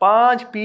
5 P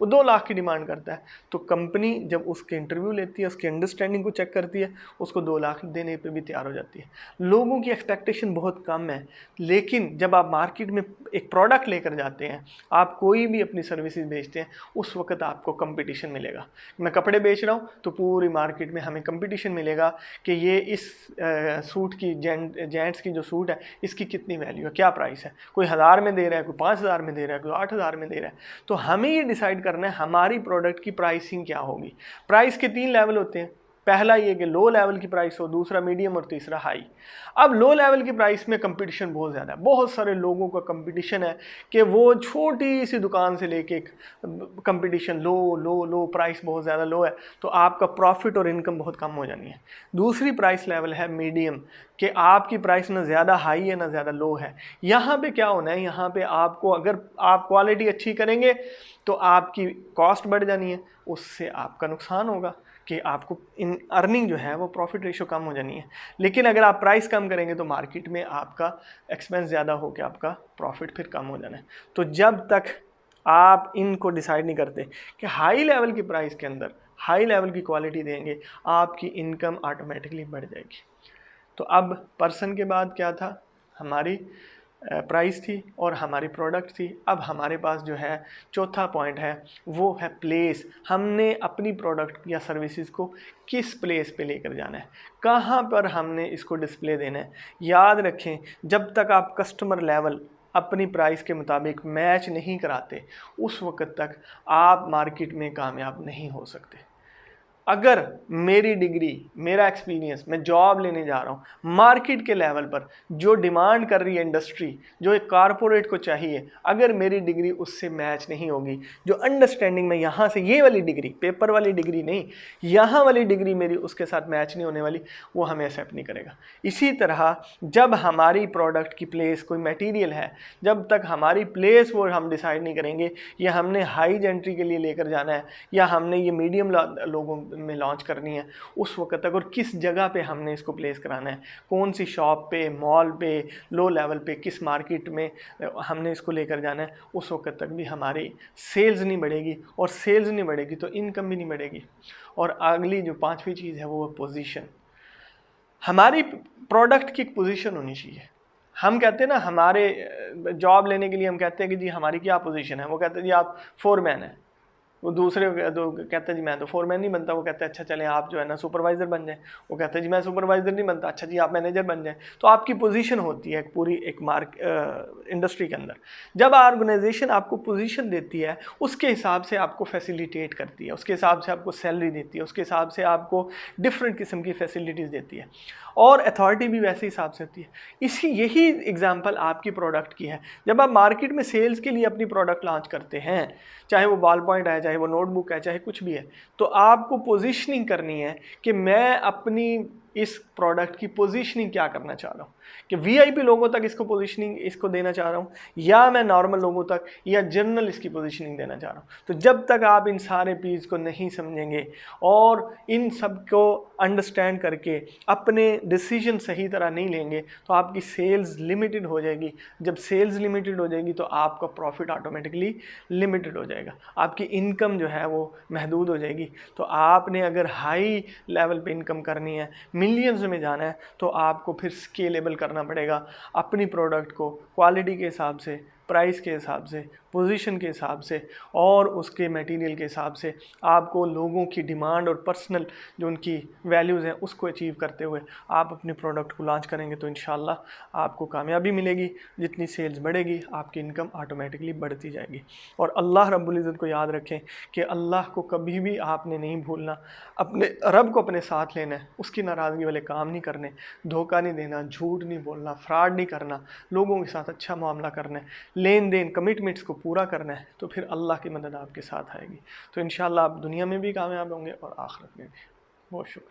वो 2 लाख की demand करता है, तो कंपनी जब उसके इंटरव्यू लेती है, उसकी अंडरस्टैंडिंग को चेक करती है, उसको 2 लाख देने पे भी तैयार हो जाती है। लोगों की एक्सपेक्टेशन बहुत कम है, लेकिन जब आप मार्केट में एक प्रोडक्ट लेकर जाते हैं, आप कोई भी अपनी सर्विसेज बेचते हैं, उस वक्त आपको कंपटीशन मिलेगा। मैं कपड़े बेच रहा हूँ तो पूरी मार्केट में हमें कंपटीशन मिलेगा कि ये इस सूट की जेंट्स की जो सूट है इसकी कितनी वैल्यू है, क्या प्राइस है। कोई 1000 में दे रहा है, कोई 5000 में दे रहा है, कोई 8000 में दे रहा है। तो हमें ये डिसाइड करना है हमारी प्रोडक्ट की प्राइसिंग क्या होगी। प्राइस के 3 लेवल होते हैं। पहला ये कि लो लेवल की प्राइस हो, दूसरा मीडियम और तीसरा हाई। अब लो लेवल की प्राइस में कंपटीशन बहुत ज़्यादा है, बहुत सारे लोगों का कंपटीशन है कि वो छोटी सी दुकान से लेके कंपटीशन लो प्राइस बहुत ज़्यादा लो है, तो आपका प्रॉफिट और इनकम बहुत कम हो जानी है। दूसरी प्राइस लेवल है मीडियम, कि आपकी प्राइस ना ज़्यादा हाई है ना ज़्यादा लो है। यहाँ पे क्या होना है, यहाँ पे आपको अगर आप क्वालिटी अच्छी करेंगे तो आपकी कॉस्ट बढ़ जानी है, उससे आपका नुकसान होगा कि आपको इन अर्निंग जो है वो प्रॉफिट रेशो कम हो जानी है। लेकिन अगर आप प्राइस कम करेंगे तो मार्केट में आपका एक्सपेंस ज़्यादा होकर आपका प्रॉफिट फिर कम हो जाना है। तो जब तक आप इनको डिसाइड नहीं करते कि हाई लेवल की प्राइस के अंदर हाई लेवल की क्वालिटी देंगे, आपकी इनकम ऑटोमेटिकली बढ़ जाएगी। तो अब पर्सन के बाद क्या था, हमारी प्राइस थी और हमारी प्रोडक्ट थी। अब हमारे पास जो है चौथा पॉइंट है, वो है प्लेस। हमने अपनी प्रोडक्ट या सर्विसेज को किस प्लेस पे लेकर जाना है, कहाँ पर हमने इसको डिस्प्ले देना है। याद रखें, जब तक आप कस्टमर लेवल अपनी प्राइस के मुताबिक मैच नहीं कराते, उस वक्त तक आप मार्केट में कामयाब नहीं हो सकते। अगर मेरी डिग्री, मेरा एक्सपीरियंस, मैं जॉब लेने जा रहा हूँ, मार्केट के लेवल पर जो डिमांड कर रही है इंडस्ट्री, जो एक कारपोरेट को चाहिए, अगर मेरी डिग्री उससे मैच नहीं होगी, जो अंडरस्टैंडिंग में यहाँ से ये वाली डिग्री, पेपर वाली डिग्री नहीं, यहाँ वाली डिग्री मेरी उसके साथ मैच नहीं होने वाली, वो हमें एक्सेप्ट नहीं करेगा। इसी तरह जब हमारी प्रोडक्ट की प्लेस, कोई मटेरियल है, जब तक हमारी प्लेस वो हम डिसाइड नहीं करेंगे, या हमने हाई एंट्री के लिए लेकर जाना है या हमने ये मीडियम लोगों में लॉन्च करनी है, उस वक्त तक, और किस जगह पे हमने इसको प्लेस कराना है, कौन सी शॉप पे, मॉल पे, लो लेवल पे, किस मार्केट में हमने इसको लेकर जाना है, उस वक्त तक भी हमारी सेल्स नहीं बढ़ेगी, और सेल्स नहीं बढ़ेगी तो इनकम भी नहीं बढ़ेगी। और अगली जो 5वीं चीज़ है वो पोजीशन। हमारी प्रोडक्ट की एक पोजीशन होनी चाहिए। हम कहते हैं ना, हमारे जॉब लेने के लिए हम कहते हैं कि जी हमारी क्या पोजीशन है, वो कहते हैं जी आप फोरमैन हैं। वो दूसरे कहते हैं जी मैं तो फोरमैन नहीं बनता, वो कहते हैं अच्छा चलें आप जो है ना सुपरवाइज़र बन जाएं। वो कहते हैं जी मैं सुपरवाइज़र नहीं बनता, अच्छा जी आप मैनेजर बन जाएं। तो आपकी पोजीशन होती है पूरी एक इंडस्ट्री के अंदर। जब ऑर्गेनाइजेशन आपको पोजीशन देती है, उसके हिसाब से आपको फैसिलिटेट करती है, उसके हिसाब से आपको सैलरी देती है, उसके हिसाब से आपको डिफरेंट किस्म की फैसिलिटीज़ देती है, और अथॉरिटी भी वैसे हिसाब से होती है। यही एग्जांपल आपकी प्रोडक्ट की है। जब आप मार्केट में सेल्स के लिए अपनी प्रोडक्ट लॉन्च करते हैं, चाहे वो बॉल पॉइंट है, चाहे वो नोटबुक है, चाहे कुछ भी है, तो आपको पोजीशनिंग करनी है कि मैं अपनी इस प्रोडक्ट की पोजीशनिंग क्या करना चाह रहा हूँ, कि वीआईपी लोगों तक इसको पोजीशनिंग इसको देना चाह रहा हूँ, या मैं नॉर्मल लोगों तक या जनरल इसकी पोजीशनिंग देना चाह रहा हूँ। तो जब तक आप इन सारे पीस को नहीं समझेंगे और इन सब को अंडरस्टैंड करके अपने डिसीजन सही तरह नहीं लेंगे, तो आपकी सेल्स लिमिटेड हो जाएगी। जब सेल्स लिमिटेड हो जाएगी तो आपका प्रॉफिट ऑटोमेटिकली लिमिटेड हो जाएगा, आपकी इनकम जो है वो महदूद हो जाएगी। तो आपने अगर हाई लेवल पे इनकम करनी है, मिलियंस में जाना है, तो आपको फिर स्केलेबल करना पड़ेगा अपनी प्रोडक्ट को क्वालिटी के हिसाब से, प्राइस के हिसाब से, पोजीशन के हिसाब से और उसके मटेरियल के हिसाब से। आपको लोगों की डिमांड और पर्सनल जो उनकी वैल्यूज़ हैं उसको अचीव करते हुए आप अपने प्रोडक्ट को लॉन्च करेंगे तो इंशाल्लाह आपको कामयाबी मिलेगी। जितनी सेल्स बढ़ेगी आपकी इनकम ऑटोमेटिकली बढ़ती जाएगी। और अल्लाह रब्बुल इज़्ज़त को याद रखें कि अल्लाह को कभी भी आपने नहीं भूलना, अपने रब को अपने साथ लेना है, उसकी नाराज़गी वाले काम नहीं करने, धोखा नहीं देना, झूठ नहीं बोलना, फ्रॉड नहीं करना, लोगों के साथ अच्छा मामला करना है, लेन देन कमिटमेंट्स को पूरा करना है, तो फिर अल्लाह की मदद आपके साथ आएगी। तो इंशाल्लाह आप दुनिया में भी कामयाब होंगे और आखिरत में भी। बहुत शुक्रिया।